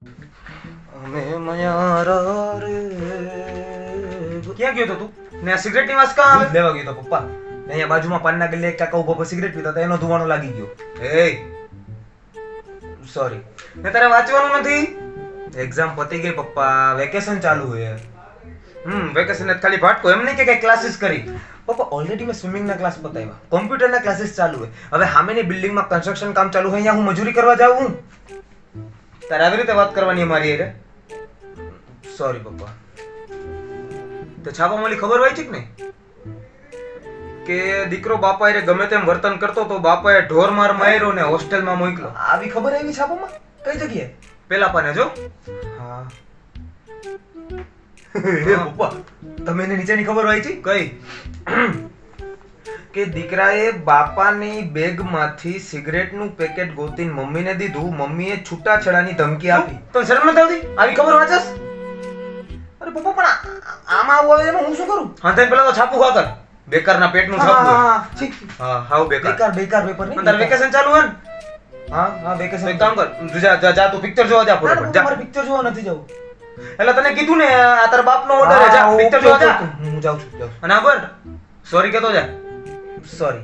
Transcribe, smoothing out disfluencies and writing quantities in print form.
અમે મયારા રે. ક્યાં ગયો તો તું? ને આ સિગરેટની વાસ કાં આવે? લેવા ગયો તો પપ્પા. ને અહીંયા બાજુમાં પાનના ગલ્લે એક કાકા ઉભા પર સિગરેટ પીતા હતા, એનો ધુવાણો લાગી ગયો. એ સોરી. ને તારે વાંચવાનું નથી? એક્ઝામ પતી ગઈ પપ્પા, વેકેશન ચાલુ છે. વેકેશન ખાલી ભાટકો, એમ નહીં કે કઈ ક્લાસીસ કરી. પપ્પા ઓલરેડી મેં સ્વિમિંગના ક્લાસ પતાવ્યા, કોમ્પ્યુટરના ક્લાસીસ ચાલુ છે. હવે સામેની બિલ્ડિંગમાં કન્સ્ટ્રક્શન કામ ચાલુ છે, અહીંયા હું મજૂરી કરવા જાઉં? તારે આવી રીતે વાત કરવાની મારી હારે? સોરી પપ્પા. તો છાપામાં ખબર હોય છે કે નહીં કે દીકરો બાપા હારે ગમે તેમ વર્તન કરતો તો બાપાએ ઢોર માર માર્યો ને હોસ્ટેલમાં મોકલો? આવી ખબર આવી છાપામાં? કઈ જગ્યાએ? પેલા પાને જો. હા એ પપ્પા, તમે એને નીચેની ખબર હોય છે કઈ? કે દીકરાએ બાપાની બેગમાંથી સિગરેટનું પેકેટ ગોતીને મમ્મીને દીધું, મમ્મીએ છૂટાછેડાની ધમકી આપી. તો શરમ નથી આવતી? આવી ખબર વાંચસ? અરે પપ્પા પણ આમાં આવું આવે એમાં હું શું કરું? હા તે પેલા તો છાપું ખા કર. બેકારના પેટનું છાપું. હા હાવ બેકાર પેપર નહીં. તાર વેકેશન ચાલુ હે ને? હા વેકેશન. એક કામ કર, તું જા તું પિક્ચર જોવા જા. જા મારે પિક્ચર જોવા નથી જવું. એટલે તને કીધું ને આ તાર બાપનો ઓર્ડર છે, જા પિક્ચર જોવા જા. હું જાઉં છું. અને આ પર સોરી કહેતો જા. સોરી.